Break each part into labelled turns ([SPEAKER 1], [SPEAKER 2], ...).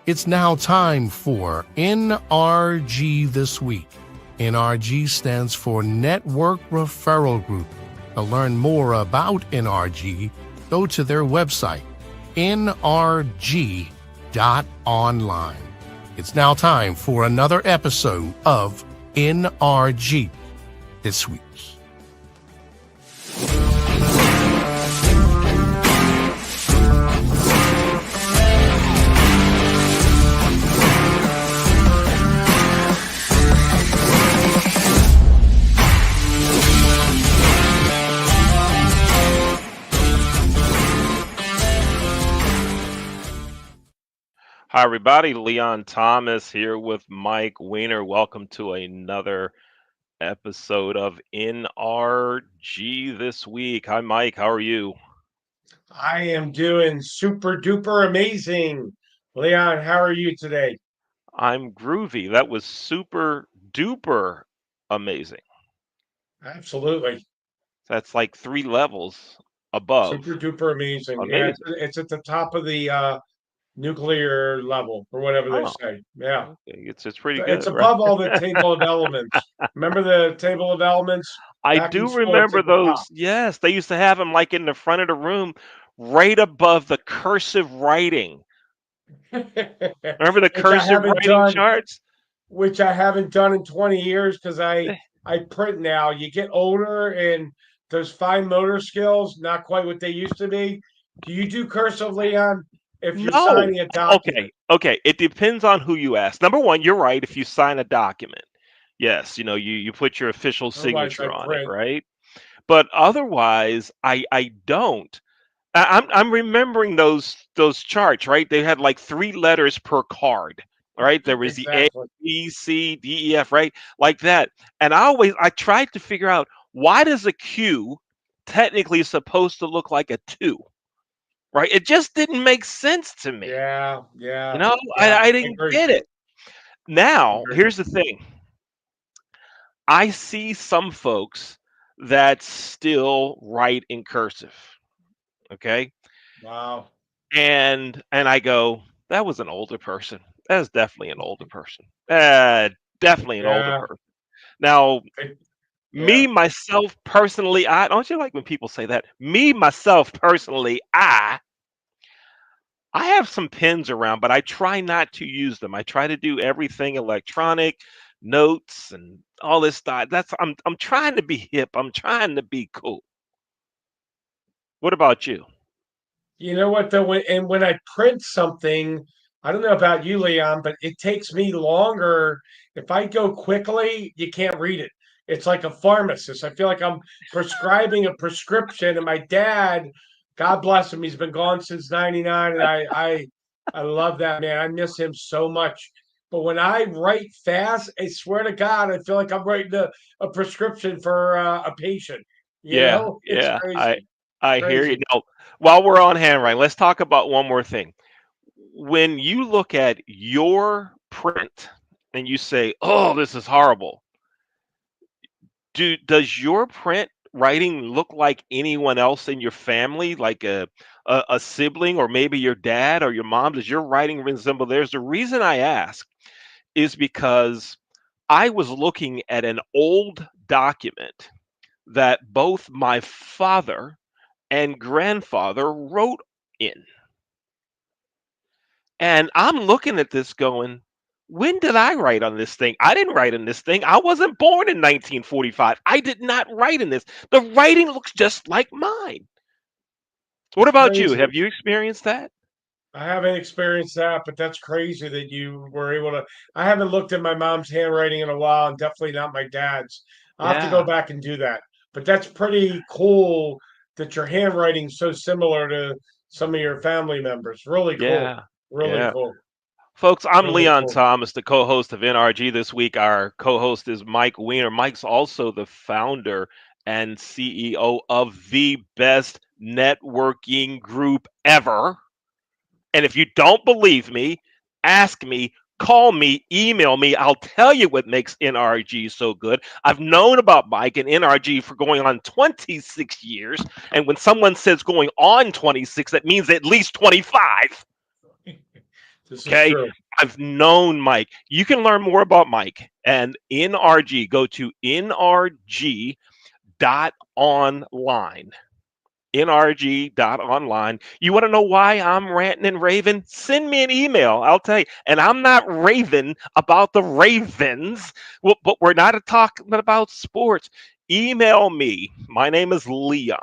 [SPEAKER 1] It's now time for NRG This Week. NRG stands for Network Referral Group. To learn more about NRG, go to their website, NRG.Online. It's now time for another episode of NRG This Week.
[SPEAKER 2] Hi, everybody. Leon Thomas here with Mike Weiner. Welcome to another episode of NRG This Week. Hi, Mike. How are you?
[SPEAKER 3] I am doing super duper amazing. Leon, how are you today?
[SPEAKER 2] I'm groovy. That was super duper amazing.
[SPEAKER 3] Absolutely.
[SPEAKER 2] That's like 3 levels above.
[SPEAKER 3] Super duper amazing. Yeah,
[SPEAKER 2] Amazing.
[SPEAKER 3] it's at the top of the nuclear level or whatever they
[SPEAKER 2] Oh,
[SPEAKER 3] say. Yeah.
[SPEAKER 2] okay. It's pretty
[SPEAKER 3] It's
[SPEAKER 2] good, right?
[SPEAKER 3] above all the table of elements. Remember the table of elements?
[SPEAKER 2] I
[SPEAKER 3] Back in
[SPEAKER 2] do
[SPEAKER 3] school, it's
[SPEAKER 2] remember
[SPEAKER 3] at the top.
[SPEAKER 2] those. Yes, they used to have them like in the front of the room, right above the cursive writing. Remember the
[SPEAKER 3] which I
[SPEAKER 2] cursive
[SPEAKER 3] haven't
[SPEAKER 2] writing
[SPEAKER 3] done,
[SPEAKER 2] charts?
[SPEAKER 3] which I haven't done in 20 years because I print now. You get older and those fine motor skills, not quite what they used to be. Do you do cursive, Leon? If you're
[SPEAKER 2] No.
[SPEAKER 3] signing a
[SPEAKER 2] Okay.
[SPEAKER 3] document.
[SPEAKER 2] Okay. It depends on who you ask. Number one, you're right. If you sign a document, yes, you put your official
[SPEAKER 3] Otherwise, I
[SPEAKER 2] signature on it,
[SPEAKER 3] print.
[SPEAKER 2] right? But otherwise, I don't. I'm remembering those charts, right? They had like 3 letters per card, right? There was the A,
[SPEAKER 3] Exactly.
[SPEAKER 2] B, C, D, E, F, right? Like that. And I tried to figure out, why does a Q technically supposed to look like a 2? Right? It just didn't make sense to me.
[SPEAKER 3] Yeah,
[SPEAKER 2] You
[SPEAKER 3] yeah,
[SPEAKER 2] know,
[SPEAKER 3] yeah.
[SPEAKER 2] I
[SPEAKER 3] I
[SPEAKER 2] didn't
[SPEAKER 3] agree.
[SPEAKER 2] get it.
[SPEAKER 3] I
[SPEAKER 2] Now,
[SPEAKER 3] agree.
[SPEAKER 2] here's the thing. I see some folks that still write in cursive, okay?
[SPEAKER 3] Wow.
[SPEAKER 2] And I go, that was an older person. That is definitely an older person. Definitely an older
[SPEAKER 3] Yeah,
[SPEAKER 2] person. Now,
[SPEAKER 3] I,
[SPEAKER 2] me
[SPEAKER 3] yeah.
[SPEAKER 2] myself personally, I don't you like when people say that? Me myself personally, I have some pens around, but I try not to use them. I try to do everything electronic, notes and all this stuff. I'm trying to be hip. I'm trying to be cool. What about you?
[SPEAKER 3] You know what though, when I print something, I don't know about you, Leon, but it takes me longer. If I go quickly, you can't read it. It's like a pharmacist. I feel like I'm prescribing a prescription, and my dad, God bless him, he's been gone since '99, and I love that man. I miss him so much. But when I write fast, I swear to God, I feel like I'm writing a prescription for a patient.
[SPEAKER 2] Yeah,
[SPEAKER 3] It's
[SPEAKER 2] yeah.
[SPEAKER 3] crazy,
[SPEAKER 2] I hear you.
[SPEAKER 3] crazy.
[SPEAKER 2] Now, while we're on handwriting, let's talk about one more thing. When you look at your print and you say, "Oh, this is horrible," does your print writing look like anyone else in your family, like a sibling or maybe your dad or your mom? Does your writing resemble theirs? The reason I ask is because I was looking at an old document that both my father and grandfather wrote in. And I'm looking at this going, when did I write on this thing? I didn't write in this thing. I wasn't born in 1945. I did not write in this. The writing looks just like mine. What
[SPEAKER 3] It's
[SPEAKER 2] about you?
[SPEAKER 3] crazy.
[SPEAKER 2] Have you experienced that?
[SPEAKER 3] I haven't experienced that, but that's crazy that you were able to. I haven't looked at my mom's handwriting in a while, and definitely not my dad's. I'll have to go
[SPEAKER 2] Yeah.
[SPEAKER 3] back and do that. But that's pretty cool that your handwriting's so similar to some of your family members. Really cool.
[SPEAKER 2] Yeah.
[SPEAKER 3] Really
[SPEAKER 2] Yeah.
[SPEAKER 3] cool.
[SPEAKER 2] Folks, I'm
[SPEAKER 3] Really
[SPEAKER 2] Leon
[SPEAKER 3] cool.
[SPEAKER 2] Thomas, the co host of NRG this week. Our co host is Mike Weiner. Mike's also the founder and CEO of the best networking group ever. And if you don't believe me, ask me, call me, email me. I'll tell you what makes NRG so good. I've known about Mike and NRG for going on 26 years. And when someone says going on 26, that means at least 25.
[SPEAKER 3] This is
[SPEAKER 2] Okay.
[SPEAKER 3] true.
[SPEAKER 2] I've known Mike. You can learn more about Mike and NRG. Go to NRG.Online. NRG.Online. You want to know why I'm ranting and raving? Send me an email. I'll tell you. And I'm not raving about the Ravens, well, but we're not talking about sports. Email me. My name is Leon.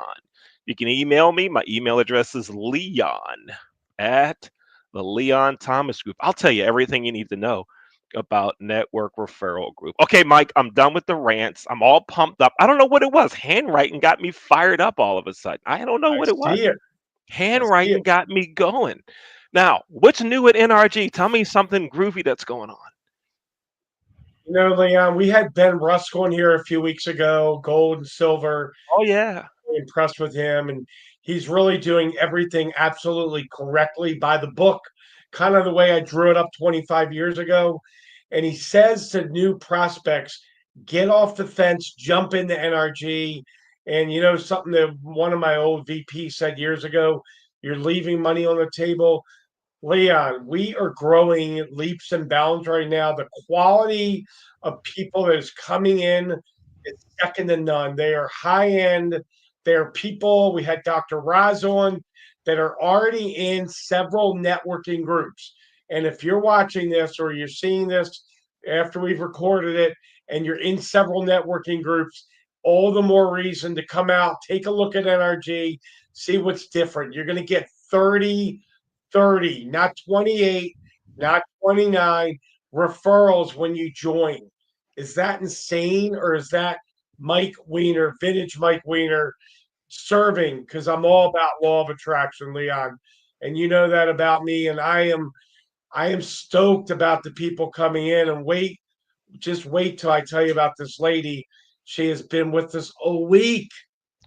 [SPEAKER 2] You can email me. My email address is Leon at the Leon Thomas Group. I'll tell you everything you need to know about Network Referral Group. Okay, Mike, I'm done with the rants. I'm all pumped up. I don't know what it was. Handwriting got me fired up all of a sudden. I don't know
[SPEAKER 3] I
[SPEAKER 2] what it was.
[SPEAKER 3] see it. I see
[SPEAKER 2] Handwriting
[SPEAKER 3] it.
[SPEAKER 2] got me going. Now, what's new at NRG? Tell me something groovy that's going on.
[SPEAKER 3] Leon, we had Ben Rusk on here a few weeks ago, gold and silver.
[SPEAKER 2] Oh yeah.
[SPEAKER 3] Impressed with him, and he's really doing everything absolutely correctly by the book, kind of the way I drew it up 25 years ago. And he says to new prospects, get off the fence, jump into NRG. And something that one of my old VPs said years ago, you're leaving money on the table. Leon, we are growing leaps and bounds right now. The quality of people that is coming in is second to none. They are high end. They're people. We had Dr. Raz on that are already in several networking groups. And if you're watching this or you're seeing this after we've recorded it and you're in several networking groups, all the more reason to come out, take a look at NRG, see what's different. You're going to get 30, not 28, not 29 referrals when you join. Is that insane or is that Mike Weiner, vintage Mike Weiner, serving? Because I'm all about law of attraction, Leon. And you know that about me. And I am stoked about the people coming in and just wait till I tell you about this lady. She has been with us a week,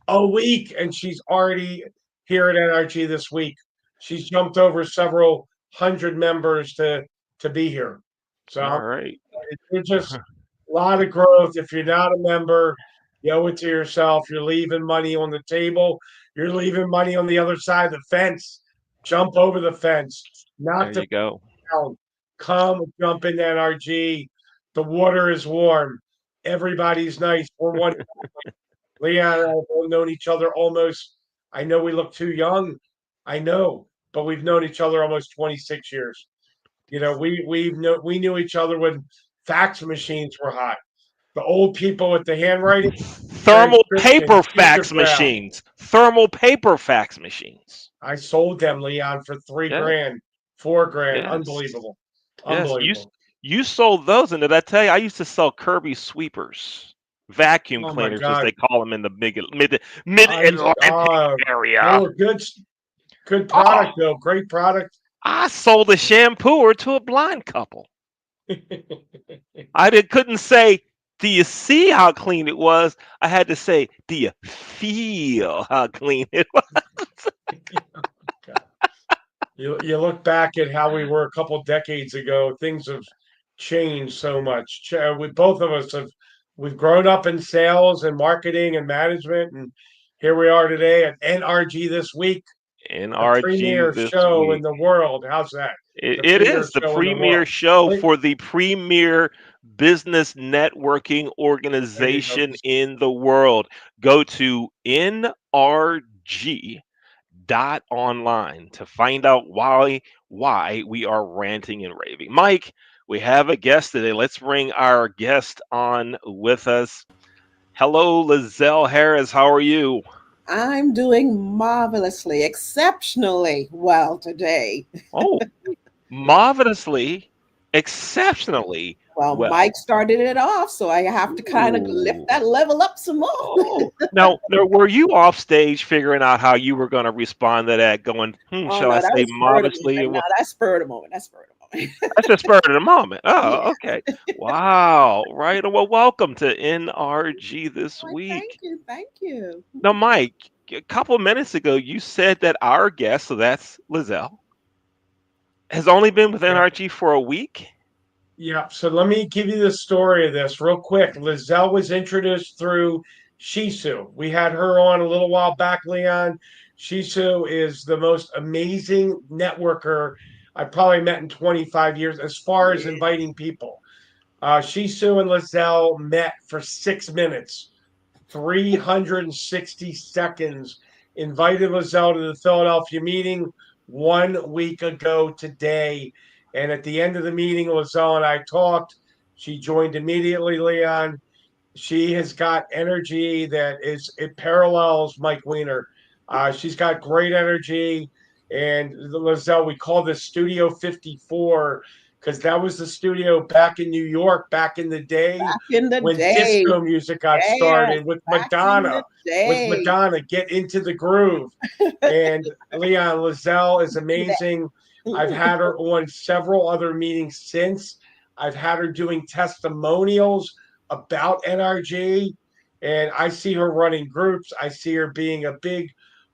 [SPEAKER 3] and she's already here at NRG this week. She's jumped over several hundred members to be here.
[SPEAKER 2] All
[SPEAKER 3] So
[SPEAKER 2] right.
[SPEAKER 3] it's just a lot of growth. If you're not a member, you owe it to yourself. You're leaving money on the table. You're leaving money on the other side of the fence. Jump over the fence,
[SPEAKER 2] There
[SPEAKER 3] not the
[SPEAKER 2] you go.
[SPEAKER 3] ground. Come jump in NRG. The water is warm. Everybody's nice. We're one. Leon and I have known each other almost. I know we look too young. I know, but we've known each other almost 26 years. We knew each other when fax machines were hot. The old people with the handwriting,
[SPEAKER 2] Thermal
[SPEAKER 3] transcription,
[SPEAKER 2] paper fax
[SPEAKER 3] pictograph.
[SPEAKER 2] machines. Thermal paper fax machines.
[SPEAKER 3] I sold them, Leon, for three
[SPEAKER 2] Yeah.
[SPEAKER 3] grand, 4 grand.
[SPEAKER 2] Yes.
[SPEAKER 3] Unbelievable.
[SPEAKER 2] Yes.
[SPEAKER 3] Unbelievable.
[SPEAKER 2] You sold those, and did I tell you I used to sell Kirby sweepers, vacuum
[SPEAKER 3] Oh my
[SPEAKER 2] cleaners as
[SPEAKER 3] God.
[SPEAKER 2] they call them in the mid Atlantic
[SPEAKER 3] They
[SPEAKER 2] area.
[SPEAKER 3] were good
[SPEAKER 2] Oh,
[SPEAKER 3] product though. Great product.
[SPEAKER 2] I sold a shampooer to a blind couple. Couldn't say, "Do you see how clean it was?" I had to say, "Do you feel how clean it was?"
[SPEAKER 3] You look back at how we were a couple decades ago, things have changed so much. We both of us we've grown up in sales and marketing and management, and here we are today at NRG This Week, the
[SPEAKER 2] NRG
[SPEAKER 3] premier
[SPEAKER 2] this
[SPEAKER 3] show in
[SPEAKER 2] week.
[SPEAKER 3] the world. How's that? The
[SPEAKER 2] It
[SPEAKER 3] premier
[SPEAKER 2] is the
[SPEAKER 3] show in the
[SPEAKER 2] premier
[SPEAKER 3] world.
[SPEAKER 2] show
[SPEAKER 3] Wait,
[SPEAKER 2] for the premier business networking
[SPEAKER 3] there you go.
[SPEAKER 2] organization in the world. Go to NRG.Online to find out why we are ranting and raving. Mike, we have a guest today. Let's bring our guest on with us. Hello, Lizelle Harris. How are you?
[SPEAKER 4] I'm doing marvelously, exceptionally well today.
[SPEAKER 2] Oh, marvelously, exceptionally
[SPEAKER 4] Well,
[SPEAKER 2] well.
[SPEAKER 4] Mike started it off, so I have to kind of lift
[SPEAKER 2] Ooh.
[SPEAKER 4] that level up some more.
[SPEAKER 2] Oh, now were you off stage figuring out how you were going to respond to that? Going,
[SPEAKER 4] Oh
[SPEAKER 2] shall
[SPEAKER 4] no,
[SPEAKER 2] I
[SPEAKER 4] that
[SPEAKER 2] say
[SPEAKER 4] was spur of the
[SPEAKER 2] modestly?
[SPEAKER 4] moment. No, that's spur of the moment. That's spur of the moment.
[SPEAKER 2] That's a spur of the moment.
[SPEAKER 4] Yeah.
[SPEAKER 2] Oh, okay. Wow. Right. Well, welcome to NRG this
[SPEAKER 4] Why, thank
[SPEAKER 2] week.
[SPEAKER 4] you, thank you.
[SPEAKER 2] Now, Mike, a couple of minutes ago, you said that our guest, so that's Lizelle, has only been with
[SPEAKER 3] Yeah.
[SPEAKER 2] NRG for a week.
[SPEAKER 3] Yeah. So let me give you the story of this real quick. Lizelle was introduced through Shisu. We had her on a little while back, Leon. Shisu is the most amazing networker I probably met in 25 years as far as inviting people. She, Sue, and Lizelle met for 6 minutes, 360 seconds. Invited Lizelle to the Philadelphia meeting 1 week ago today. And at the end of the meeting, Lizelle and I talked. She joined immediately, Leon. She has got energy that it parallels Mike Weiner. She's got great energy. And Lizelle, we call this Studio 54 because that was the studio back in New York back in the day
[SPEAKER 4] Back in the
[SPEAKER 3] when
[SPEAKER 4] day.
[SPEAKER 3] disco music got
[SPEAKER 4] Yes,
[SPEAKER 3] started with
[SPEAKER 4] back in the
[SPEAKER 3] Madonna. With
[SPEAKER 4] day.
[SPEAKER 3] Madonna, Get Into the Groove. And Leon, Lizelle is amazing. I've had her on several other meetings since. I've had her doing testimonials about NRG, and I see her running groups. I see her being a big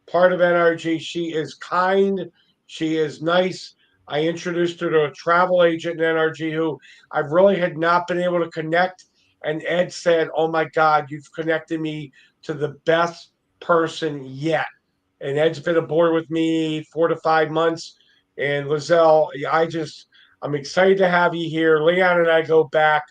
[SPEAKER 3] part of NRG. She is kind, she is nice. I introduced her to a travel agent in NRG who I really had not been able to connect. And Ed said, "Oh my God, you've connected me to the best person yet." And Ed's been aboard with me 4 to 5 months. And Lizelle, I'm excited to have you here. Leon and I go back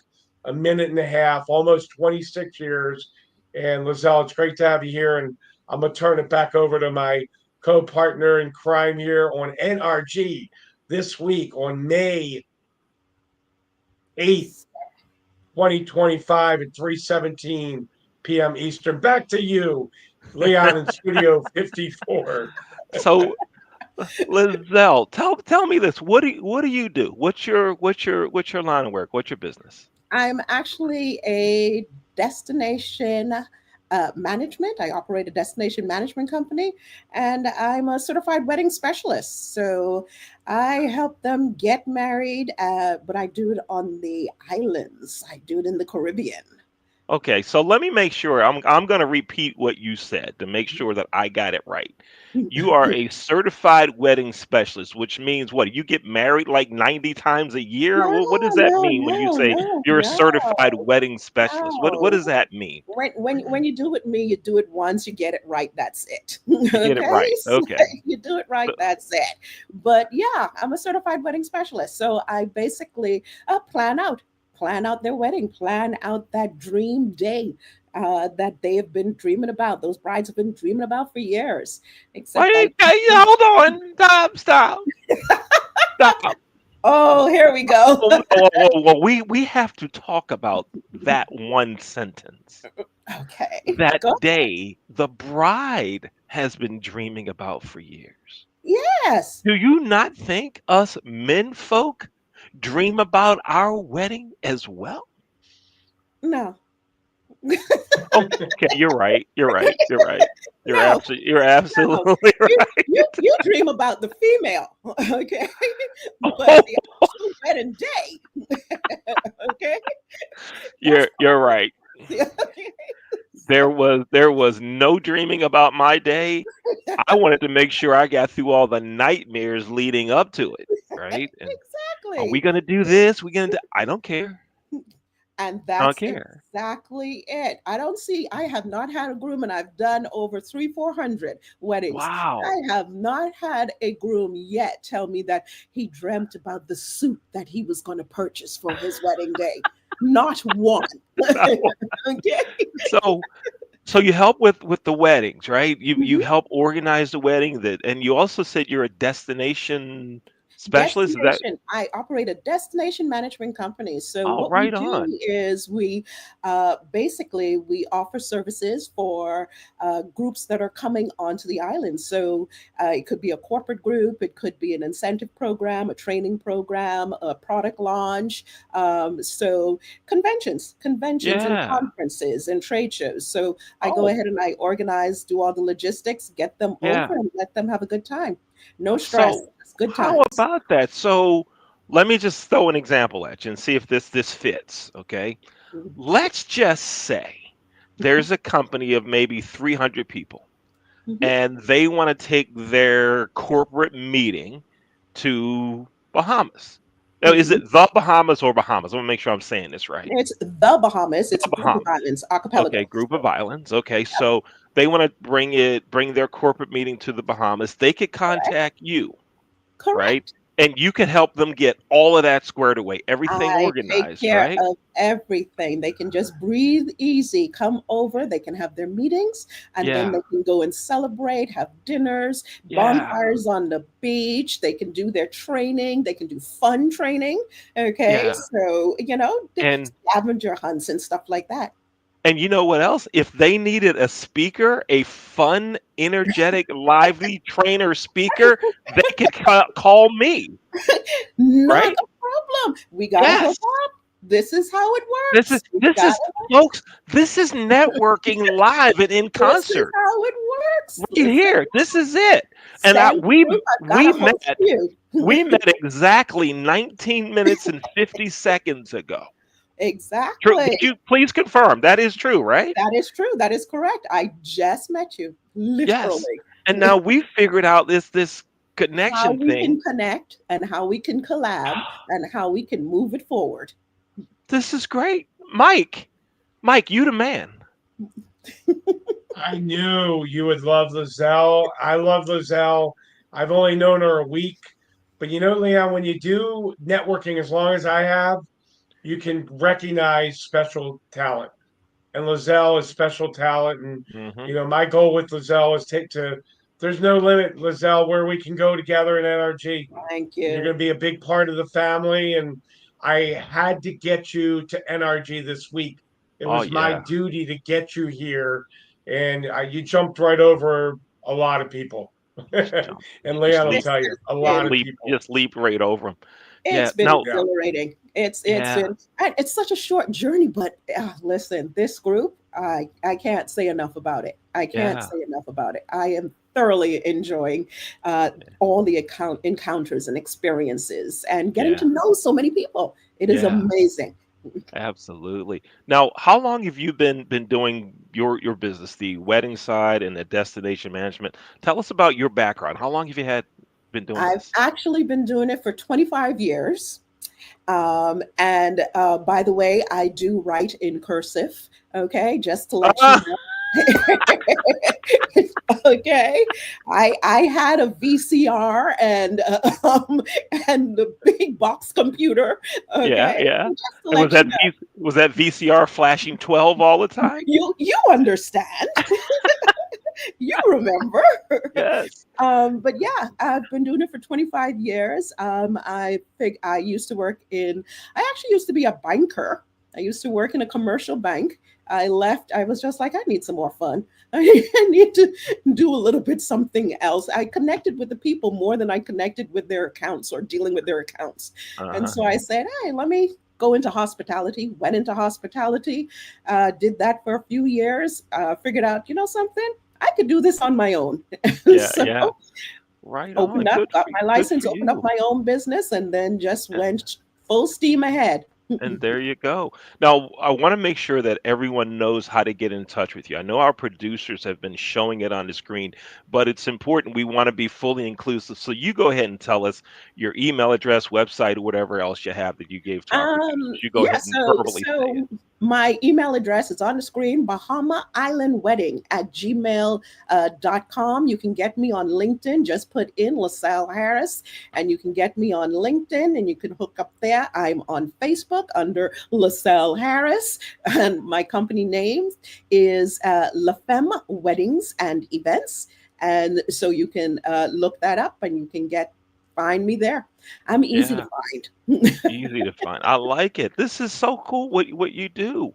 [SPEAKER 3] a minute and a half, almost 26 years. And Lizelle, it's great to have you here. And I'm going to turn it back over to my co partner in crime here on NRG this week on May 8th, 2025 at 3:17 p.m. Eastern. Back to you, Leon in Studio 54.
[SPEAKER 2] So, Lizelle, tell me this. What do you do? What's your line of work? What's your business?
[SPEAKER 4] I'm actually a destination management. I operate a destination management company, and I'm a certified wedding specialist. So I help them get married, but I do it on the islands. I do it in the Caribbean.
[SPEAKER 2] Okay, so let me make sure I'm going to repeat what you said to make sure that I got it right. You are a certified wedding specialist, which means what? You get married like 90 times a year?
[SPEAKER 4] No,
[SPEAKER 2] What does that
[SPEAKER 4] no,
[SPEAKER 2] mean when you
[SPEAKER 4] no,
[SPEAKER 2] say
[SPEAKER 4] no,
[SPEAKER 2] you're a certified
[SPEAKER 4] no,
[SPEAKER 2] wedding specialist? What
[SPEAKER 4] no.
[SPEAKER 2] does that mean?
[SPEAKER 4] When you do it with me, you do it once, you get it right, that's it.
[SPEAKER 2] You get it
[SPEAKER 4] Okay?
[SPEAKER 2] right.
[SPEAKER 4] So
[SPEAKER 2] Okay.
[SPEAKER 4] you do it right,
[SPEAKER 2] So,
[SPEAKER 4] that's it. But yeah, I'm a certified wedding specialist. So I basically plan out their wedding, plan out that dream day that they have been dreaming about. Those brides have been dreaming about for years. Except I,
[SPEAKER 2] wait, hey, hold on. Stop.
[SPEAKER 4] oh, here we go.
[SPEAKER 2] Well, we have to talk about that one sentence.
[SPEAKER 4] Okay,
[SPEAKER 2] That
[SPEAKER 4] go.
[SPEAKER 2] day the bride has been dreaming about for years.
[SPEAKER 4] Yes.
[SPEAKER 2] Do you not think us men folk dream about our wedding as well?
[SPEAKER 4] No.
[SPEAKER 2] Okay, you're right. You're right. You're right.
[SPEAKER 4] No.
[SPEAKER 2] You're
[SPEAKER 4] No,
[SPEAKER 2] absolutely
[SPEAKER 4] you dream about the female, okay, but
[SPEAKER 2] right.
[SPEAKER 4] the actual wedding day, okay, that's
[SPEAKER 2] You're right.
[SPEAKER 4] okay.
[SPEAKER 2] There was no dreaming about my day. I wanted to make sure I got through all the nightmares leading up to it, right? And are we
[SPEAKER 4] Exactly.
[SPEAKER 2] gonna do this? We gonna do I don't care.
[SPEAKER 4] And
[SPEAKER 2] I don't
[SPEAKER 4] that's
[SPEAKER 2] care.
[SPEAKER 4] exactly it. I have not had a groom, and I've done over 400 weddings.
[SPEAKER 2] Wow.
[SPEAKER 4] I have not had a groom yet tell me that he dreamt about the suit that he was going to purchase for his wedding day. Not one. Okay.
[SPEAKER 2] So so you help with the weddings, right? You
[SPEAKER 4] Mhm.
[SPEAKER 2] help organize the wedding that and you also said you're a destination specialist. Is that
[SPEAKER 4] Destination. I operate a destination management company. So
[SPEAKER 2] oh
[SPEAKER 4] what we
[SPEAKER 2] right
[SPEAKER 4] do
[SPEAKER 2] on?
[SPEAKER 4] is we basically we offer services for groups that are coming onto the island. So it could be a corporate group, it could be an incentive program, a training program, a product launch. So conventions and
[SPEAKER 2] Yeah.
[SPEAKER 4] conferences and trade shows. So I go
[SPEAKER 2] Oh,
[SPEAKER 4] ahead and I organize, do all the logistics, get them
[SPEAKER 2] yeah.
[SPEAKER 4] over, and let them have a good time. No stress.
[SPEAKER 2] So
[SPEAKER 4] It's good
[SPEAKER 2] how
[SPEAKER 4] times.
[SPEAKER 2] about that? So let me just throw an example at you and see if this fits, okay?
[SPEAKER 4] Mhm,
[SPEAKER 2] Let's just say there's a company of maybe 300 people
[SPEAKER 4] mhm,
[SPEAKER 2] and they want to take their corporate meeting to Bahamas. Now, is
[SPEAKER 4] mhm.
[SPEAKER 2] it the Bahamas or Bahamas? I want to make sure I'm saying this right.
[SPEAKER 4] It's the Bahamas. It's
[SPEAKER 2] The
[SPEAKER 4] a group of
[SPEAKER 2] Bahamas.
[SPEAKER 4] islands,
[SPEAKER 2] Okay,
[SPEAKER 4] archipelago.
[SPEAKER 2] group of
[SPEAKER 4] So,
[SPEAKER 2] islands. Okay, so they want to bring their corporate meeting to the Bahamas. They could
[SPEAKER 4] correct.
[SPEAKER 2] contact you, right?
[SPEAKER 4] Correct.
[SPEAKER 2] And you can help them get all of that squared away, everything
[SPEAKER 4] I take
[SPEAKER 2] organized,
[SPEAKER 4] care
[SPEAKER 2] right?
[SPEAKER 4] of everything. They can just breathe easy, come over, they can have their meetings, and then
[SPEAKER 2] Yeah,
[SPEAKER 4] they can go and celebrate, have dinners,
[SPEAKER 2] yeah,
[SPEAKER 4] bonfires on the beach. They can do their training, they can do fun training. Okay.
[SPEAKER 2] yeah.
[SPEAKER 4] So,
[SPEAKER 2] And
[SPEAKER 4] scavenger hunts and stuff like that.
[SPEAKER 2] And you know what else? If they needed a speaker, a fun, energetic, lively trainer speaker, they could call me,
[SPEAKER 4] Not
[SPEAKER 2] right?
[SPEAKER 4] a problem. We got to hook
[SPEAKER 2] Yes.
[SPEAKER 4] up. This is how it
[SPEAKER 2] This is
[SPEAKER 4] works. We
[SPEAKER 2] this
[SPEAKER 4] got
[SPEAKER 2] is folks, this is networking live and in
[SPEAKER 4] This is
[SPEAKER 2] concert
[SPEAKER 4] how it works.
[SPEAKER 2] right here. This is it. And I
[SPEAKER 4] Same group. I
[SPEAKER 2] we
[SPEAKER 4] gotta
[SPEAKER 2] met
[SPEAKER 4] host you.
[SPEAKER 2] we met exactly 19 minutes and 50 seconds ago. True.
[SPEAKER 4] Exactly.
[SPEAKER 2] Would you please confirm? That is true, right?
[SPEAKER 4] That is true. That is correct. I just met you,
[SPEAKER 2] Yes.
[SPEAKER 4] literally.
[SPEAKER 2] And now we figured out this
[SPEAKER 4] How
[SPEAKER 2] connection
[SPEAKER 4] we
[SPEAKER 2] thing.
[SPEAKER 4] can connect and how we can collab and how we can move it forward.
[SPEAKER 2] This is great. Mike, you the man.
[SPEAKER 3] I knew you would love Lizelle. I love Lizelle. I've only known her a week, but Leon, when you do networking as long as I have, you can recognize special talent. And Lizelle is special talent. And
[SPEAKER 2] Hmm.
[SPEAKER 3] my goal with Lizelle is there's no limit, Lizelle, where we can go together in NRG.
[SPEAKER 4] Thank
[SPEAKER 3] You're
[SPEAKER 4] you.
[SPEAKER 3] going to be a big part of the family. And I had to get you to NRG this week. It
[SPEAKER 2] Oh
[SPEAKER 3] was my
[SPEAKER 2] yeah.
[SPEAKER 3] duty to get you here. And you jumped right over a lot of people.
[SPEAKER 2] Just
[SPEAKER 3] And
[SPEAKER 2] jump.
[SPEAKER 3] Leon will
[SPEAKER 2] Leap,
[SPEAKER 3] tell you, a
[SPEAKER 2] just
[SPEAKER 3] lot of
[SPEAKER 2] leap,
[SPEAKER 3] people.
[SPEAKER 2] just leap right over them. Yeah.
[SPEAKER 4] It's been
[SPEAKER 2] Now,
[SPEAKER 3] Yeah.
[SPEAKER 4] exhilarating. It's
[SPEAKER 2] yeah,
[SPEAKER 4] been and it's such a short journey, but listen, this group, I can't say enough about it. I can't
[SPEAKER 2] yeah,
[SPEAKER 4] say enough about it. I am thoroughly enjoying uh, all the encounters and experiences and getting
[SPEAKER 2] yeah,
[SPEAKER 4] to know so many people. It is
[SPEAKER 2] yeah.
[SPEAKER 4] amazing.
[SPEAKER 2] Absolutely. Now, how long have you been doing your business, the wedding side and the destination management? Tell us about your background. How long have you had been doing
[SPEAKER 4] I've
[SPEAKER 2] this?
[SPEAKER 4] actually been doing it for 25 years. And by the way, I do write in cursive, okay, just to let you
[SPEAKER 2] Ah,
[SPEAKER 4] know. Okay, I had a VCR and the big box computer.
[SPEAKER 2] yeah,
[SPEAKER 4] Okay,
[SPEAKER 2] yeah.
[SPEAKER 4] just to
[SPEAKER 2] And
[SPEAKER 4] let you know,
[SPEAKER 2] Was that VCR flashing 12 all the time?
[SPEAKER 4] you understand, you remember.
[SPEAKER 2] Yes.
[SPEAKER 4] But yeah, I've been doing it for 25 years. I used to work in. I actually used to be a banker. I used to work in a commercial bank. I left. I was just like, I need some more fun. I need to do a little bit something else. I connected with the people more than I connected with their accounts or dealing with their accounts. And
[SPEAKER 2] Uh-huh.
[SPEAKER 4] so I said, hey, let me go into hospitality. Went into hospitality. Did that for a few years. Figured out, something. I could do this on my own.
[SPEAKER 2] Yeah,
[SPEAKER 4] So
[SPEAKER 2] yeah. Right on.
[SPEAKER 4] opened up, got my
[SPEAKER 2] Good
[SPEAKER 4] license,
[SPEAKER 2] for
[SPEAKER 4] opened up
[SPEAKER 2] you.
[SPEAKER 4] my own business, and then just
[SPEAKER 2] And
[SPEAKER 4] went full steam ahead.
[SPEAKER 2] and there you go. Now, I want to make sure that everyone knows how to get in touch with you. I know our producers have been showing it on the screen, but it's important. We want to be fully inclusive. So you go ahead and tell us your email address, website, or whatever else you have that you gave to our producers. You go
[SPEAKER 4] Yeah,
[SPEAKER 2] ahead and verbally say it.
[SPEAKER 4] so my email address is on the screen, Bahama Island Wedding at gmail.com. You can get me on LinkedIn. Just put in LaSalle Harris, and you can get me on LinkedIn, and you can hook up there. I'm on Facebook under LaSalle Harris, and my company name is La Femme Weddings and Events. And so you can look that up, and you can find me there. I'm easy to
[SPEAKER 2] Yeah,
[SPEAKER 4] find.
[SPEAKER 2] easy to find. I like it. This is so cool what you do.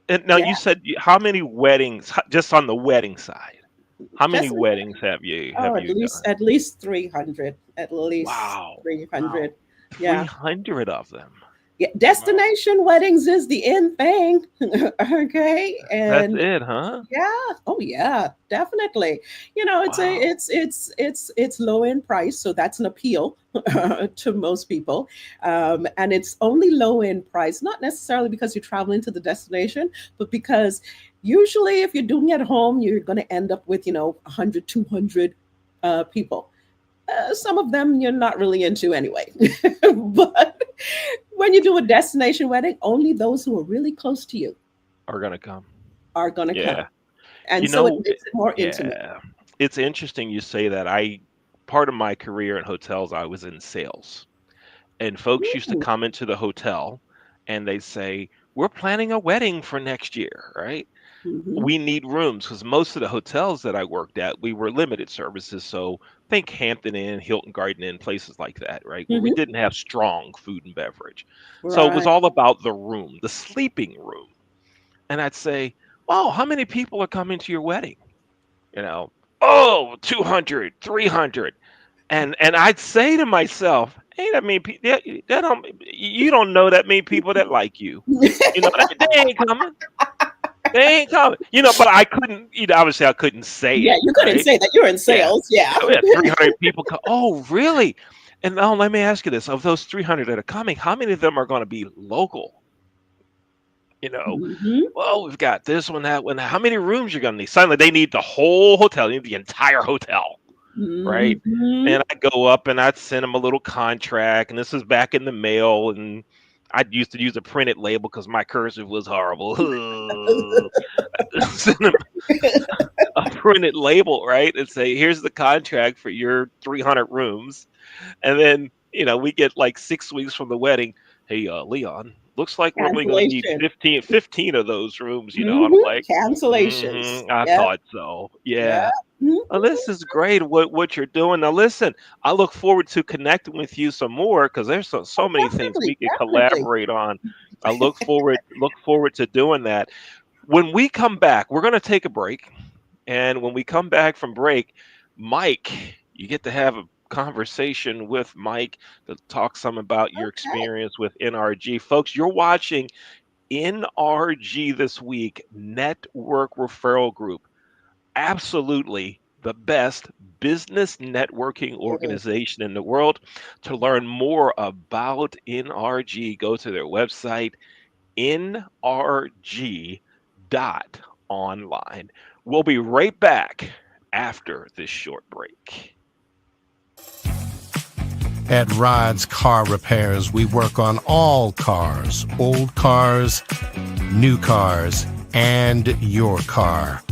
[SPEAKER 2] And now
[SPEAKER 4] Yeah,
[SPEAKER 2] you said how many weddings just on the wedding side? How many
[SPEAKER 4] just
[SPEAKER 2] weddings have you
[SPEAKER 4] oh,
[SPEAKER 2] have you done?
[SPEAKER 4] at least 300, at least
[SPEAKER 2] Wow.
[SPEAKER 4] 300. Yeah.
[SPEAKER 2] 300 of them.
[SPEAKER 4] Yeah,
[SPEAKER 3] Wow.
[SPEAKER 4] destination weddings is the in thing. Okay,
[SPEAKER 2] That's
[SPEAKER 4] and
[SPEAKER 2] it, huh?
[SPEAKER 4] yeah, oh yeah, definitely. It's a
[SPEAKER 2] Wow.
[SPEAKER 4] it's low end price, so that's an appeal to most people. And it's only low end price, not necessarily because you're traveling to the destination, but because usually if you're doing it at home, you're going to end up with 100, 200 people. Some of them you're not really into anyway. But when you do a destination wedding, only those who are really close to you
[SPEAKER 2] Are gonna come.
[SPEAKER 4] are going to come.
[SPEAKER 2] Yeah.
[SPEAKER 4] And
[SPEAKER 2] You
[SPEAKER 4] so it
[SPEAKER 2] know,
[SPEAKER 4] makes it more intimate.
[SPEAKER 2] yeah. It's interesting you say that. part of my career in hotels, I was in sales. And folks used to
[SPEAKER 4] Ooh.
[SPEAKER 2] come into the hotel and they say, "We're planning a wedding for next year, right?
[SPEAKER 4] Mhm.
[SPEAKER 2] We need rooms," because most of the hotels that I worked at, we were limited services. So think Hampton Inn, Hilton Garden Inn, places like that, right? Where we
[SPEAKER 4] Mhm.
[SPEAKER 2] didn't have strong food and beverage. So it was
[SPEAKER 4] Right.
[SPEAKER 2] all about the room, the sleeping room. And I'd say, "Oh, how many people are coming to your wedding?" You know, "Oh, 200, 300." And I'd say to myself, "Ain't that many people? That don't, you don't know that many people that like you. You know, they ain't coming. They ain't coming." But I couldn't, obviously I couldn't say
[SPEAKER 4] Yeah,
[SPEAKER 2] it,
[SPEAKER 4] you couldn't
[SPEAKER 2] right?
[SPEAKER 4] say that you're in
[SPEAKER 2] Yeah.
[SPEAKER 4] sales. Yeah.
[SPEAKER 2] Yeah, we had 300 people come. "Oh, really?" And now let me ask you this. Of those 300 that are coming, how many of them are going to be local? You know,
[SPEAKER 4] Mhm.
[SPEAKER 2] "Well, we've got this one, that one. How many rooms you're going to need?" Suddenly they need the whole hotel. They need the entire hotel. Right?
[SPEAKER 4] Mhm.
[SPEAKER 2] And I'd go up and I'd send them a little contract, and this is back in the mail, and I'd used to use a printed label because my cursive was horrible. Send them a printed label, right? And say, "Here's the contract for your 300 rooms." And then, we get like 6 weeks from the wedding. "Hey, Leon, looks like we're only going to need
[SPEAKER 4] Cancellation.
[SPEAKER 2] 15 of those rooms." I'm
[SPEAKER 4] Mhm.
[SPEAKER 2] like,
[SPEAKER 4] Cancellations.
[SPEAKER 2] I
[SPEAKER 4] Yeah.
[SPEAKER 2] thought so.
[SPEAKER 4] Yeah.
[SPEAKER 2] Yeah.
[SPEAKER 4] Mhm.
[SPEAKER 2] Oh, this is great what you're doing. Now listen, I look forward to connecting with you some more because there's so many things
[SPEAKER 4] Definitely.
[SPEAKER 2] we could
[SPEAKER 4] Definitely.
[SPEAKER 2] collaborate on. I look forward to doing that. When we come back, we're going to take a break, and when we come back from break, Mike, you get to have a conversation with Mike to talk some about your
[SPEAKER 4] Okay.
[SPEAKER 2] experience with NRG. Folks, you're watching NRG This Week, Network Referral Group, absolutely the best business networking
[SPEAKER 4] It is.
[SPEAKER 2] organization in the world. To learn more about NRG, go to their website, NRG.Online. We'll be right back after this short break.
[SPEAKER 1] At Rod's Car Repairs, we work on all cars, old cars, new cars, and your car.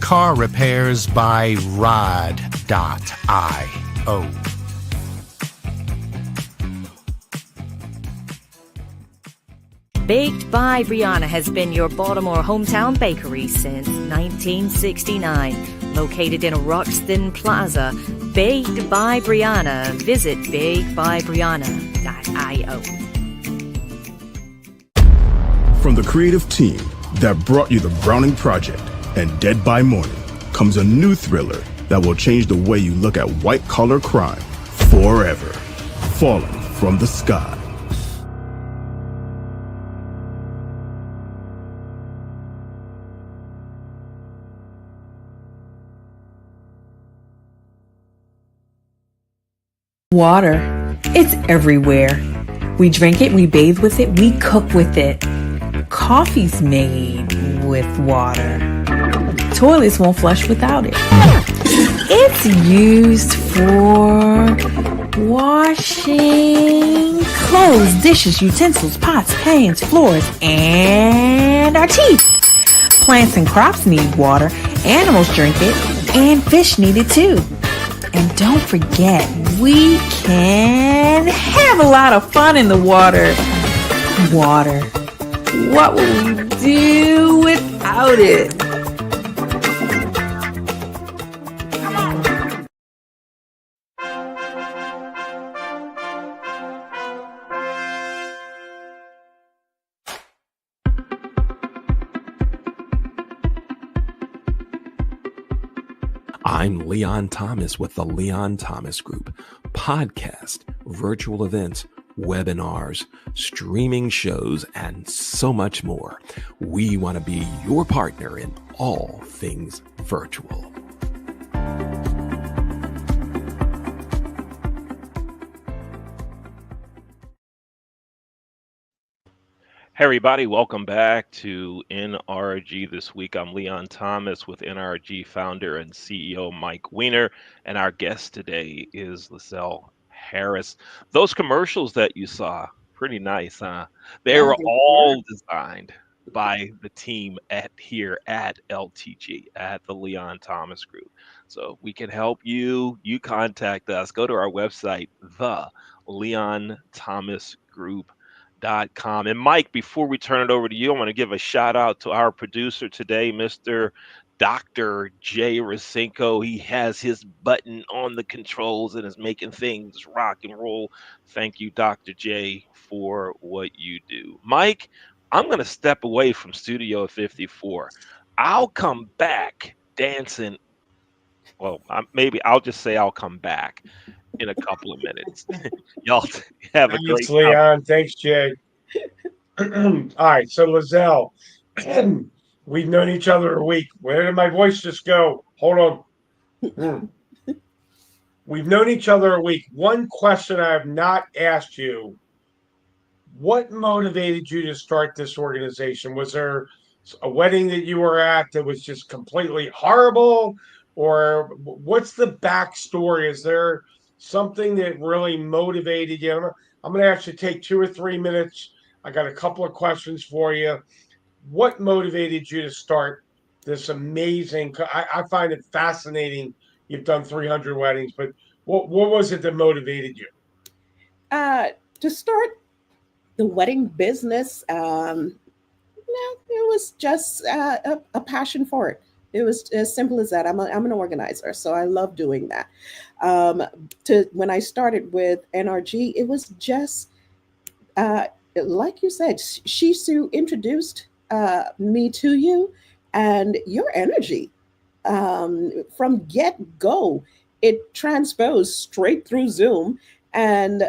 [SPEAKER 1] Car Repairs by Rod.io.
[SPEAKER 5] Baked by Brianna has been your Baltimore hometown bakery since 1969. Located in Roxton Plaza, Baked by Brianna. Visit bakedbybrianna.io.
[SPEAKER 6] From the creative team that brought you The Browning Project and Dead by Morning comes a new thriller that will change the way you look at white-collar crime forever. Falling from the Sky.
[SPEAKER 7] Water. It's everywhere. We drink it, we bathe with it, we cook with it. Coffee's made with water. Toilets won't flush without it. It's used for washing clothes, dishes, utensils, pots, pans, floors, and our teeth. Plants and crops need water, animals drink it, and fish need it too. And don't forget, we can have a lot of fun in the water. Water. What will we do without it?
[SPEAKER 8] I'm Leon Thomas with the Leon Thomas Group. Podcast, virtual events, webinars, streaming shows, and so much more. We want to be your partner in all things virtual.
[SPEAKER 2] Hey everybody, welcome back to NRG This Week. I'm Leon Thomas with NRG founder and CEO Mike Weiner, and our guest today is Lizelle Harris. Those commercials that you saw, pretty nice, huh? They
[SPEAKER 4] Yeah,
[SPEAKER 2] were
[SPEAKER 4] they were.
[SPEAKER 2] all designed by the team at here at LTG, at the Leon Thomas Group. So if we can help you, you contact us. Go to our website, the Leon Thomas Group.com. And Mike, before we turn it over to you, I want to give a shout out to our producer today, Mr. Dr. Jay Rasenko. He has his button on the controls and is making things rock and roll. Thank you, Dr. J, for what you do. Mike, I'm going to step away from Studio 54. I'll come back dancing. Well, maybe I'll just say I'll come back in a couple of minutes. Y'all have a
[SPEAKER 3] Thanks,
[SPEAKER 2] great time.
[SPEAKER 3] Leon. Thanks, Jay. All right, so Lizelle, we've known each other a week. Where did my voice just go? Hold on. We've known each other a week. One question I have not asked you: what motivated you to start this organization? Was there a wedding that you were at that was just completely horrible? Or what's the backstory? Is there something that really motivated you? I'm going to actually take 2 or 3 minutes. I got a couple of questions for you. What motivated you to start this amazing? I find it fascinating. You've done 300 weddings, but what was it that motivated you?
[SPEAKER 4] To start the wedding business, no, it was just a passion for it. It was as simple as that. I'm an organizer, so I love doing that. To when I started with NRG, it was just like you said, Shisu introduced me to you, and your energy from get go, it transposed straight through Zoom, and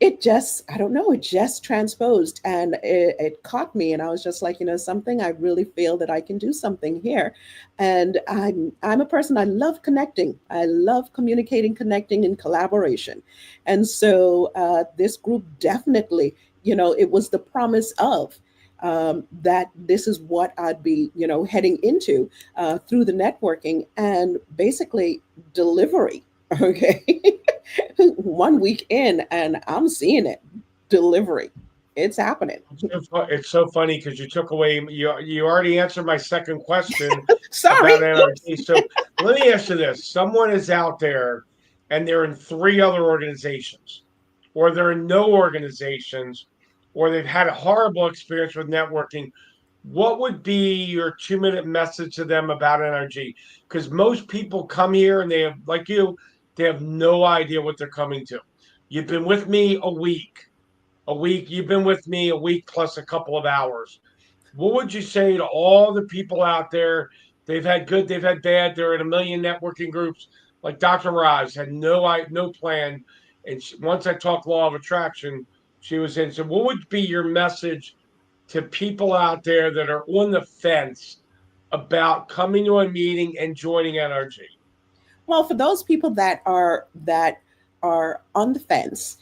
[SPEAKER 4] it just, I don't know, it just transposed, and it caught me, and I was just like, something, I really feel that I can do something here. And I'm a person, I love connecting, I love communicating, connecting, and collaboration. And so this group definitely, it was the promise of that this is what I'd be, heading into through the networking and basically delivery. Okay. 1 week in, and I'm seeing it. Delivery. It's happening.
[SPEAKER 3] It's so funny because you took away, you already answered my second question
[SPEAKER 4] Sorry.
[SPEAKER 3] about NRG. So let me ask you this. Someone is out there and they're in 3 other organizations, or they're in no organizations, or they've had a horrible experience with networking. What would be your 2 minute message to them about NRG? Because most people come here and they have, like you, they have no idea what they're coming to. You've been with me a week. You've been with me a week plus a couple of hours. What would you say to all the people out there? They've had good, they've had bad. They're in a million networking groups. Like Dr. Raj had no plan, and once I talked law of attraction, she was in. So, what would be your message to people out there that are on the fence about coming to a meeting and joining NRG?
[SPEAKER 4] Well, for those people that are on the fence,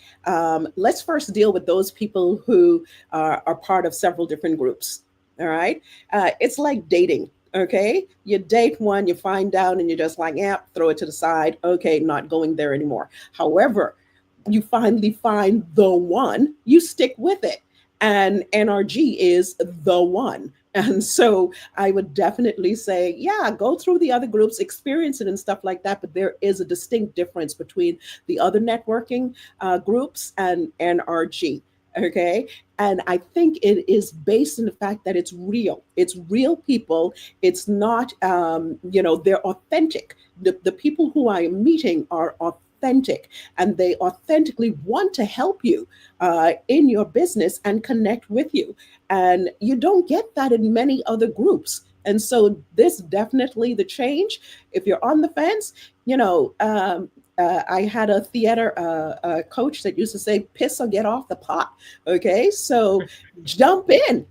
[SPEAKER 4] let's first deal with those people who are part of several different groups. All right, it's like dating. Okay, you date one, you find out, and you're just like, yeah, throw it to the side. Okay, not going there anymore. However, you finally find the one, you stick with it. And NRG is the one. And so I would definitely say, yeah, go through the other groups, experience it and stuff like that. But there is a distinct difference between the other networking groups and NRG. Okay. And I think it is based in the fact that it's real. It's real people. It's not, they're authentic. The people who I am meeting are authentic, and they authentically want to help you in your business and connect with you. And you don't get that in many other groups. And so this definitely the change. If you're on the fence, I had a theater coach that used to say, piss or get off the pot. Okay. So jump in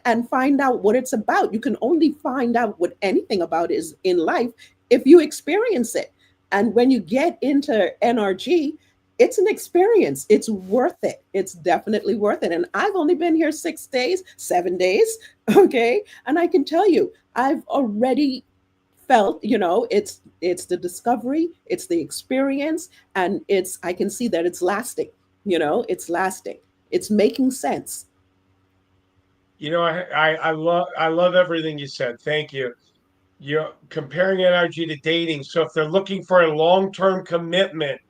[SPEAKER 4] and find out what it's about. You can only find out what anything about is in life if you experience it. And when you get into NRG, it's an experience. It's worth it. It's definitely worth it. And I've only been here 6 days, 7 days. Okay. And I can tell you, I've already felt, it's the discovery, it's the experience, and I can see that it's lasting, it's lasting. It's making sense.
[SPEAKER 3] I love everything you said. Thank you. You're comparing NRG to dating. So if they're looking for a long-term commitment,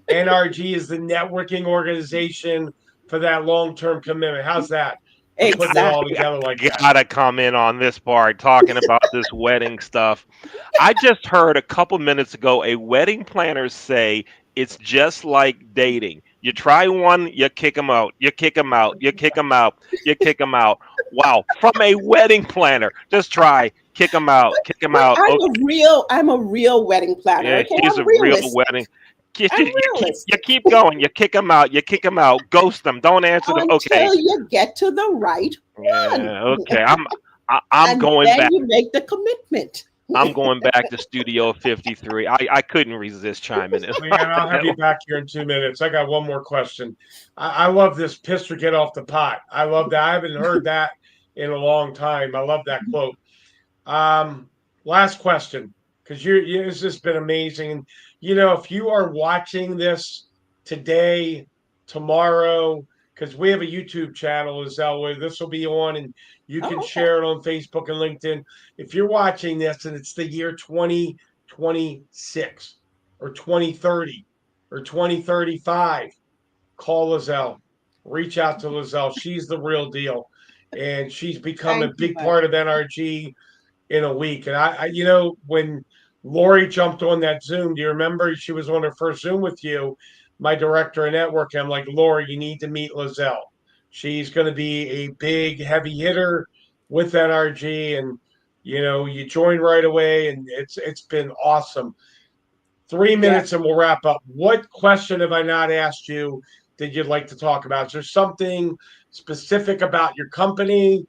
[SPEAKER 3] NRG is the networking organization for that long-term commitment. How's that? For putting it all
[SPEAKER 4] Exactly.
[SPEAKER 3] together like that.
[SPEAKER 2] Gotta come in on this part talking about this wedding stuff. I just heard a couple minutes ago a wedding planner say it's just like dating. You try one, you kick them out, you kick them out, you kick them out, you kick them out. Wow, from a wedding planner. Just try, kick them out, kick them
[SPEAKER 4] But
[SPEAKER 2] out. Okay,
[SPEAKER 4] I'm a real wedding planner.
[SPEAKER 2] yeah,
[SPEAKER 4] Okay,
[SPEAKER 2] she's
[SPEAKER 4] I'm
[SPEAKER 2] a real
[SPEAKER 4] realistic.
[SPEAKER 2] wedding. You,
[SPEAKER 4] I'm
[SPEAKER 2] you keep you
[SPEAKER 4] realistic
[SPEAKER 2] keep going. You kick them out. You kick them out. Ghost them. Don't answer them. Okay.
[SPEAKER 4] until you get to the right one,
[SPEAKER 2] Yeah. Okay. I'm
[SPEAKER 4] and
[SPEAKER 2] going
[SPEAKER 4] then
[SPEAKER 2] back.
[SPEAKER 4] you make the commitment.
[SPEAKER 2] I'm going back to Studio 53. I couldn't resist chiming in.
[SPEAKER 3] Leanne, I'll have you back here in 2 minutes. I got one more question. I love this piss or get off the pot. I love that. I haven't heard that in a long time. I love that quote. Um, Last question, because it's just been amazing. And if you are watching this today, tomorrow, because we have a YouTube channel as well where this will be on, and you can
[SPEAKER 4] Oh, okay.
[SPEAKER 3] share it on Facebook and LinkedIn. If you're watching this and it's the year 2026 or 2030 or 2035, call Lizelle. Reach out to Lizelle. She's the real deal. And she's become a
[SPEAKER 4] Thank you,
[SPEAKER 3] big
[SPEAKER 4] Mike.
[SPEAKER 3] part of NRG in a week. And when Lori jumped on that Zoom, do you remember she was on her first Zoom with you, my director of networking? I'm like, Lori, you need to meet Lizelle. She's going to be a big, heavy hitter with NRG, and you join right away, and it's been awesome. Three
[SPEAKER 4] Yeah.
[SPEAKER 3] minutes, and we'll wrap up. What question have I not asked you that you'd like to talk about? Is there something specific about your company?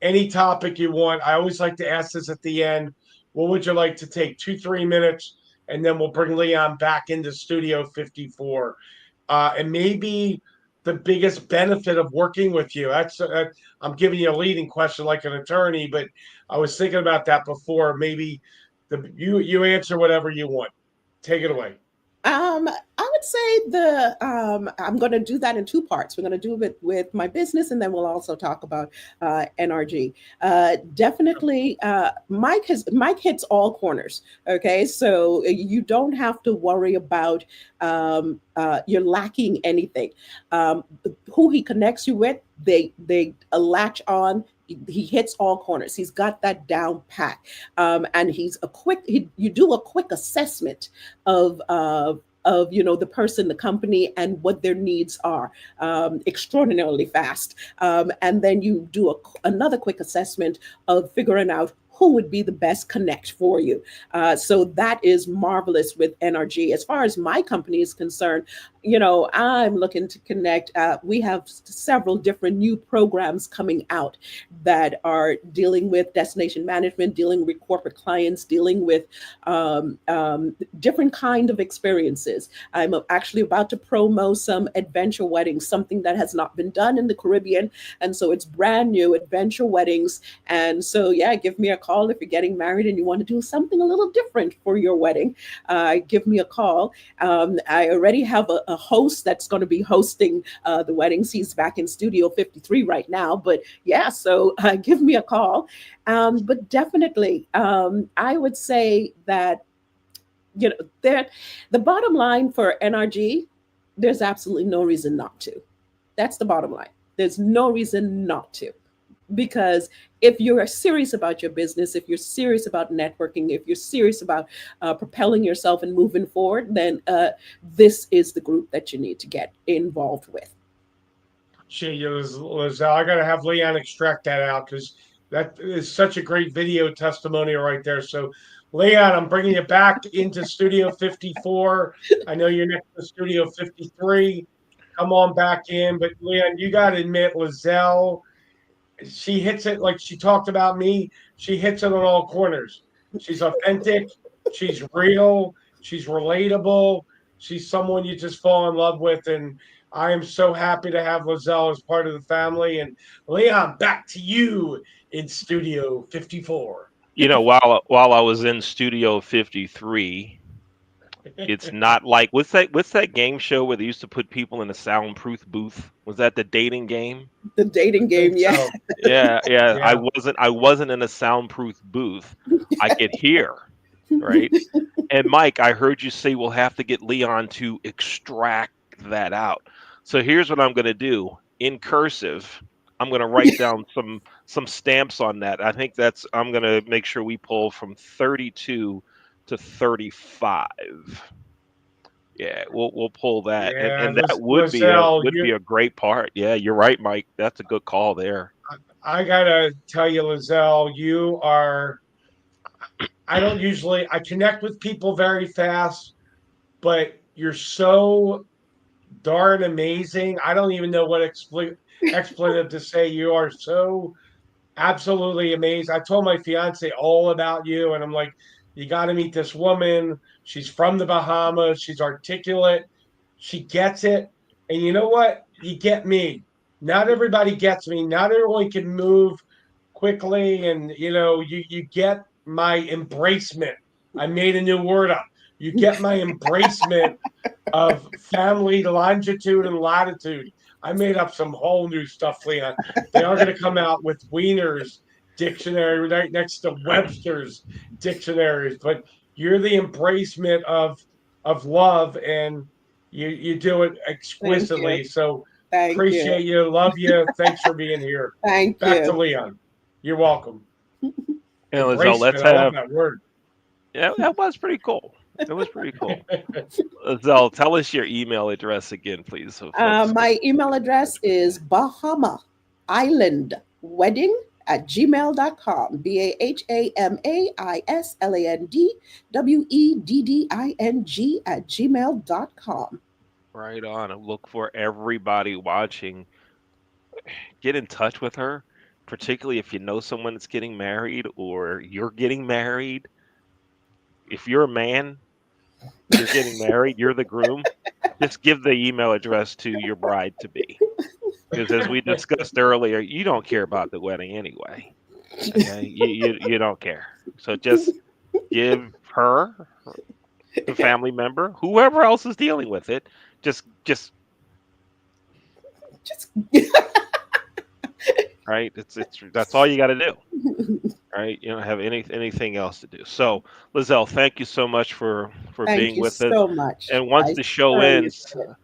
[SPEAKER 3] Any topic you want? I always like to ask this at the end. What would you like to take? 2, 3 minutes, and then we'll bring Leon back into Studio 54. And maybe the biggest benefit of working with you. I'm giving you a leading question like an attorney, but I was thinking about that before. Maybe you answer whatever you want. Take it away.
[SPEAKER 4] I would say I'm going to do that in two parts. We're going to do it with my business, and then we'll also talk about NRG. Definitely, Mike hits all corners. Okay, so you don't have to worry about you're lacking anything. Um, who he connects you with, they latch on. He hits all corners. He's got that down pat, and you do a quick assessment of the person, the company, and what their needs are, extraordinarily fast. And then you do another quick assessment of figuring out who would be the best connect for you. So that is marvelous with NRG. As far as my company is concerned, I'm looking to connect. We have several different new programs coming out that are dealing with destination management, dealing with corporate clients, dealing with different kind of experiences. I'm actually about to promo some adventure weddings, something that has not been done in the Caribbean, and so it's brand new adventure weddings. And so, yeah, give me a call if you're getting married and you want to do something a little different for your wedding. Give me a call. I already have a host that's going to be hosting the weddings. He's back in Studio 53 right now, but yeah, so give me a call. But definitely, I would say that the bottom line for NRG, there's absolutely no reason not to. That's the bottom line. There's no reason not to. Because if you're serious about your business, if you're serious about networking, if you're serious about propelling yourself and moving forward, then this is the group that you need to get involved with.
[SPEAKER 3] Gee, I got to have Leon extract that out because that is such a great video testimonial right there. So, Leon, I'm bringing you back into Studio 54. I know you're next to Studio 53. Come on back in. But, Leon, you got to admit, Lizelle, she hits it like she talked about me. She hits it on all corners. She's authentic. She's real. She's relatable. She's someone you just fall in love with. And I am so happy to have Lizelle as part of the family. And Leon, back to you in Studio 54.
[SPEAKER 2] While I was in Studio 53, It's not like what's that game show where they used to put people in a soundproof booth? Was that the dating game?
[SPEAKER 4] The dating
[SPEAKER 3] I
[SPEAKER 4] game,
[SPEAKER 3] think
[SPEAKER 4] yeah.
[SPEAKER 3] so.
[SPEAKER 2] Yeah, yeah. I
[SPEAKER 3] Yeah.
[SPEAKER 2] wasn't in a soundproof booth. I could hear, right? And Mike, I heard you say we'll have to get Leon to extract that out. So here's what I'm going to do in cursive. I'm going to write down some stamps on that. I think I'm going to make sure we pull from 32 to 35. Yeah, we'll pull that, and
[SPEAKER 3] Yeah,
[SPEAKER 2] and that would be a
[SPEAKER 3] Lizelle,
[SPEAKER 2] would be a great part. Yeah, you're right, Mike. That's a good call there.
[SPEAKER 3] I gotta tell you, Lizelle, you are. I don't usually. I connect with people very fast, but you're so darn amazing. I don't even know what expletive to say. You are so absolutely amazing. I told my fiance all about you, and I'm like, you got to meet this woman. She's from the Bahamas. She's articulate. She gets it. And you know what? You get me. Not everybody gets me. Not everyone can move quickly. And, you get my embracement. I made a new word up. You get my embracement of family longitude and latitude. I made up some whole new stuff, Leon. They are going to come out with Wiener's dictionary right next to Webster's dictionaries. But you're the embracement of love, and you do it
[SPEAKER 4] Thank you.
[SPEAKER 3] exquisitely. So
[SPEAKER 4] Thank you.
[SPEAKER 3] appreciate you, love you. Thanks for being here.
[SPEAKER 4] Thank
[SPEAKER 3] Back to
[SPEAKER 4] you.
[SPEAKER 3] Leon. You're welcome.
[SPEAKER 2] And Lizelle, let's
[SPEAKER 3] Embracement. I love
[SPEAKER 2] have.
[SPEAKER 3] that word.
[SPEAKER 2] Yeah, that was pretty cool. It was pretty cool. Lizelle, tell us your email address again, please, so folks can.
[SPEAKER 4] My email address is Bahama Island Wedding at gmail.com. BAHAMAISLANDWEDDING at gmail.com.
[SPEAKER 2] Right on. And look for everybody watching. Get in touch with her, particularly if you know someone that's getting married or you're getting married. If you're a man, you're getting married, you're the groom, just give the email address to your bride to be. Because as we discussed earlier, you don't care about the wedding anyway. Okay, you don't care. So just give her, the family member, whoever else is dealing with it, just
[SPEAKER 4] Just
[SPEAKER 2] right. It's that's all you got to do. Right, you don't have anything else to do. So, Lizelle, thank you so much for
[SPEAKER 4] thank
[SPEAKER 2] being
[SPEAKER 4] you
[SPEAKER 2] with us.
[SPEAKER 4] so much.
[SPEAKER 2] And once
[SPEAKER 4] I
[SPEAKER 2] the show
[SPEAKER 4] thoroughly
[SPEAKER 2] ends,
[SPEAKER 4] enjoyed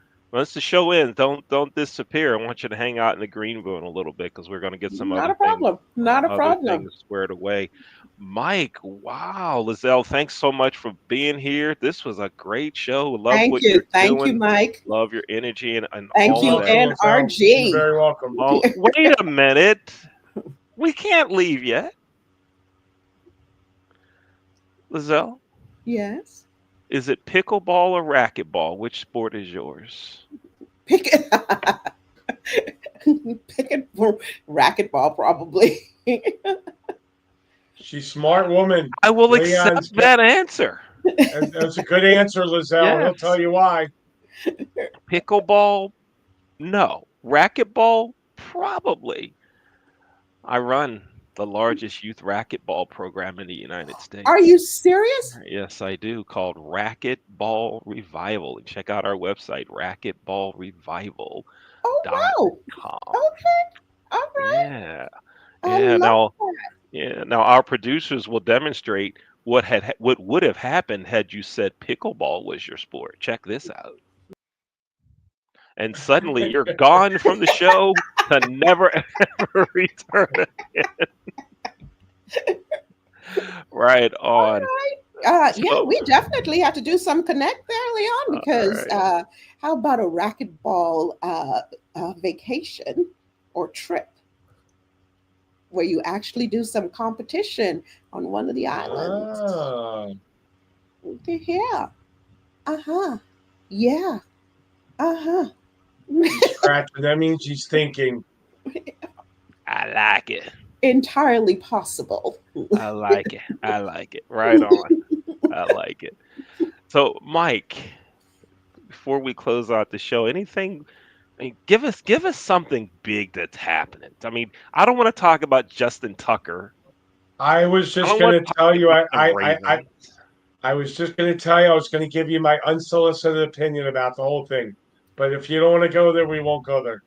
[SPEAKER 4] it.
[SPEAKER 2] don't disappear. I want you to hang out in the green room a little bit because we're going to get some
[SPEAKER 4] Not a problem. Not a
[SPEAKER 2] other
[SPEAKER 4] problem.
[SPEAKER 2] things squared away. Mike, wow, Lizelle, thanks so much for being here. This was a great show. Love
[SPEAKER 4] Thank
[SPEAKER 2] what
[SPEAKER 4] you.
[SPEAKER 2] you're
[SPEAKER 4] Thank you,
[SPEAKER 2] doing.
[SPEAKER 4] Mike.
[SPEAKER 2] Love your energy and
[SPEAKER 4] Thank
[SPEAKER 3] You're
[SPEAKER 2] all
[SPEAKER 4] you,
[SPEAKER 2] of
[SPEAKER 3] welcome,
[SPEAKER 2] that.
[SPEAKER 3] Lizelle. You're
[SPEAKER 4] NRG.
[SPEAKER 3] very welcome.
[SPEAKER 2] Oh, wait a minute. We can't leave yet, Lizelle.
[SPEAKER 4] Yes.
[SPEAKER 2] Is it pickleball or racquetball? Which sport is yours?
[SPEAKER 4] Pick it. Pick it for racquetball, probably.
[SPEAKER 3] She's a smart woman.
[SPEAKER 2] I will
[SPEAKER 3] Leon's
[SPEAKER 2] accept that answer.
[SPEAKER 3] That's a good answer, Lizelle. He'll tell
[SPEAKER 2] Yes.
[SPEAKER 3] you why.
[SPEAKER 2] Pickleball? No. Racquetball? Probably. I run the largest youth racquetball program in the United
[SPEAKER 4] Are you
[SPEAKER 2] States.
[SPEAKER 4] serious?
[SPEAKER 2] Yes, I do, called Racquetball Revival. And check out our website, racquetballrevival.com.
[SPEAKER 4] Oh, wow. Okay. All right.
[SPEAKER 2] Yeah.
[SPEAKER 4] I
[SPEAKER 2] Yeah.
[SPEAKER 4] love
[SPEAKER 2] Now,
[SPEAKER 4] that.
[SPEAKER 2] yeah, now our producers will demonstrate what would have happened had you said pickleball was your sport. Check this out. And suddenly you're gone from the show to never ever return again. Right
[SPEAKER 4] All
[SPEAKER 2] on.
[SPEAKER 4] right. Yeah,
[SPEAKER 2] So,
[SPEAKER 4] we definitely have to do some connect there, Leon,
[SPEAKER 2] all
[SPEAKER 4] because
[SPEAKER 2] right.
[SPEAKER 4] how about a racquetball vacation or trip where you actually do some competition on one of the islands?
[SPEAKER 3] Ah,
[SPEAKER 4] Yeah. Uh huh. Yeah. Uh huh.
[SPEAKER 3] she's scratching. That means she's thinking.
[SPEAKER 2] I like it.
[SPEAKER 4] Entirely possible.
[SPEAKER 2] I like it. I like it. Right on. I like it. So, Mike, before we close out the show, anything I mean, give us something big that's happening. I mean, I don't want to talk about Justin Tucker.
[SPEAKER 3] I was
[SPEAKER 2] I
[SPEAKER 3] just
[SPEAKER 2] don't
[SPEAKER 3] going
[SPEAKER 2] want
[SPEAKER 3] to
[SPEAKER 2] to talk
[SPEAKER 3] tell you,
[SPEAKER 2] about the Ravens.
[SPEAKER 3] I was just going to tell you, I was going to give you my unsolicited opinion about the whole thing. But if you don't want to go there, we won't go there.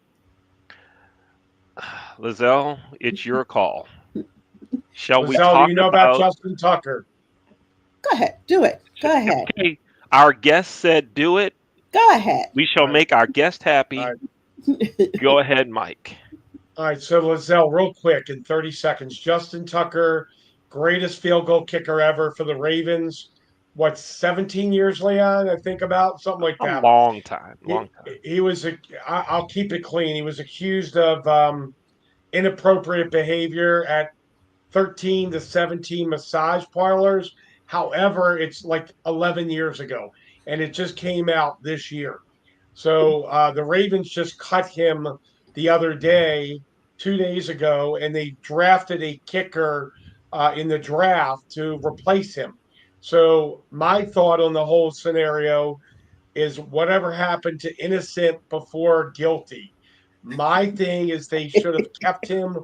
[SPEAKER 2] Lizelle, it's your call. Shall we
[SPEAKER 3] Lizelle, do
[SPEAKER 2] talk
[SPEAKER 3] you know about
[SPEAKER 2] about?
[SPEAKER 3] Justin Tucker?
[SPEAKER 4] Go ahead. Do it. Go ahead.
[SPEAKER 2] Okay, our guest said do it.
[SPEAKER 4] Go ahead.
[SPEAKER 2] We shall
[SPEAKER 3] All right.
[SPEAKER 2] make our guest happy.
[SPEAKER 3] All right.
[SPEAKER 2] Go ahead, Mike.
[SPEAKER 3] All right, so Lizelle, real quick in 30 seconds. Justin Tucker, greatest field goal kicker ever for the Ravens. What, 17 years, Leon? I think about something like
[SPEAKER 2] A
[SPEAKER 3] that.
[SPEAKER 2] long time, long time.
[SPEAKER 3] He was, I'll keep it clean. He was accused of inappropriate behavior at 13 to 17 massage parlors. However, it's like 11 years ago, and it just came out this year. So the Ravens just cut him the other day, 2 days ago, and they drafted a kicker in the draft to replace him. So my thought on the whole scenario is whatever happened to innocent before guilty. My thing is they should have kept him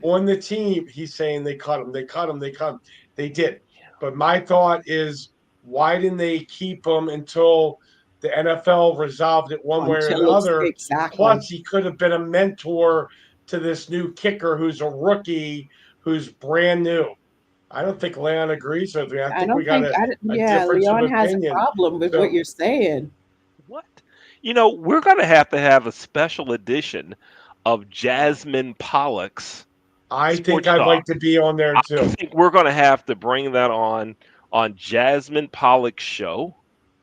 [SPEAKER 3] on the team. He's saying they cut him, they cut him, they cut him. They did. But my thought is why didn't they keep him until the NFL resolved it one way or another?
[SPEAKER 4] Exactly.
[SPEAKER 3] Plus, he could have been a mentor to this new kicker who's a rookie, who's brand new. I don't think Leon agrees with me. I think we got a difference
[SPEAKER 4] Leon
[SPEAKER 3] of
[SPEAKER 4] has
[SPEAKER 3] opinion.
[SPEAKER 4] a problem with what you're saying.
[SPEAKER 2] What? You know, we're going to have a special edition of Jasmine Pollock's.
[SPEAKER 3] I think
[SPEAKER 2] Sports
[SPEAKER 3] I'd
[SPEAKER 2] Talk.
[SPEAKER 3] like to be on there
[SPEAKER 2] I
[SPEAKER 3] too.
[SPEAKER 2] think we're going to have to bring that on Jasmine Pollock's show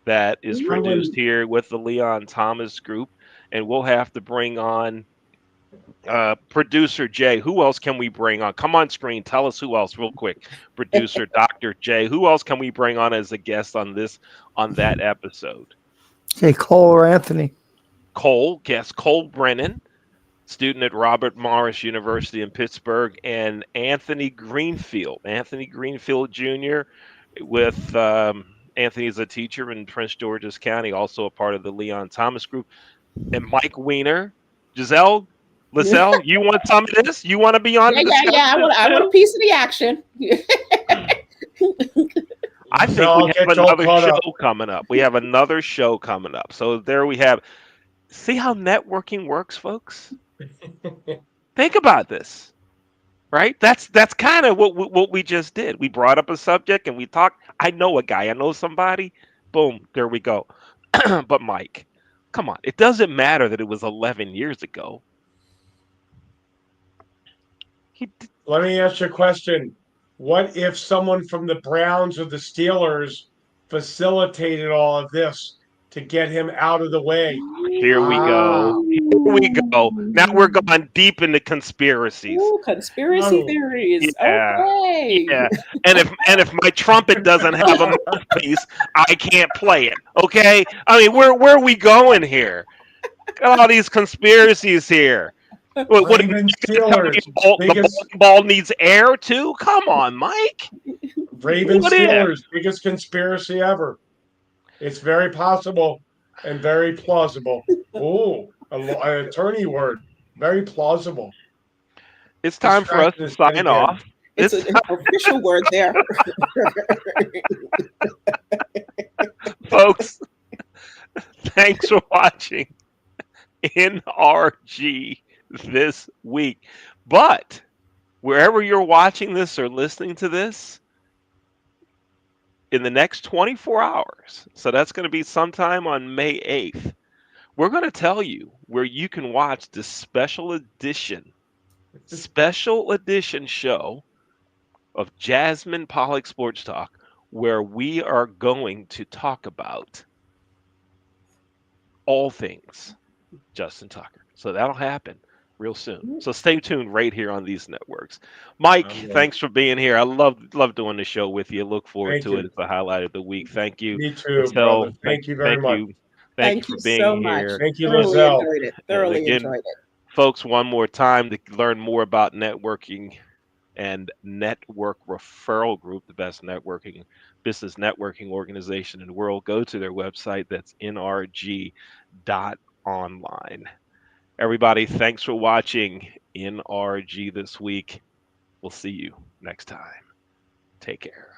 [SPEAKER 2] that is produced here with the Leon Thomas Group, and we'll have to bring on producer Jay. Who else can we bring on? Come on screen. Tell us who else real quick. Producer Dr. Jay. Who else can we bring on as a guest on that episode?
[SPEAKER 9] Say Cole or Anthony.
[SPEAKER 2] Cole, guest Cole Brennan, student at Robert Morris University in Pittsburgh, and Anthony Greenfield Jr. with Anthony's a teacher in Prince George's County, also a part of the Leon Thomas Group, and Mike Weiner. Lizelle, you want some of this? You want to be on?
[SPEAKER 4] Yeah. I want a piece of the action.
[SPEAKER 2] I think we have another show coming up. We have another show coming up. So there we have. See how networking works, folks? Think about this, right? That's kind of what we just did. We brought up a subject and we talked. I know a guy. I know somebody. Boom. There we go. But Mike, come on. It doesn't matter that it was 11 years ago.
[SPEAKER 3] Let me ask you a question. What if someone from the Browns or the Steelers facilitated all of this to get him out of the way?
[SPEAKER 2] Here we go. Now we're going deep into conspiracies.
[SPEAKER 4] Ooh, conspiracy theories.
[SPEAKER 2] Yeah.
[SPEAKER 4] Okay.
[SPEAKER 2] Yeah. And if my trumpet doesn't have a mouthpiece, I can't play it. Okay? I mean, where are we going here? Got all these conspiracies here. What
[SPEAKER 3] Steelers.
[SPEAKER 2] The ball needs air too? Come on, Mike.
[SPEAKER 3] Ravens Steelers, biggest conspiracy ever. It's very possible and very plausible. Oh, an attorney word. Very plausible.
[SPEAKER 2] It's time for us to sign off.
[SPEAKER 4] It's an official word there.
[SPEAKER 2] Folks, thanks for watching NRG This Week. But wherever you're watching this or listening to this, in the next 24 hours, so that's going to be sometime on May 8th, we're going to tell you where you can watch this special edition show of Jasmine Pollock Sports Talk, where we are going to talk about all things Justin Tucker. So that'll happen real soon. So stay tuned right here on these networks. Mike, thanks for being here. I love doing the show with you. Look forward to it. It's the highlight of the week. Thank you.
[SPEAKER 3] Me too, brother. Thank you very much.
[SPEAKER 2] Thank you for being
[SPEAKER 4] so
[SPEAKER 2] here.
[SPEAKER 4] much.
[SPEAKER 3] Thank you, Lizelle.
[SPEAKER 4] Thoroughly enjoyed it.
[SPEAKER 2] Folks, one more time to learn more about networking and Network Referral Group, the best business networking organization in the world. Go to their website. That's NRG.Online. Everybody, thanks for watching NRG This Week. We'll see you next time. Take care.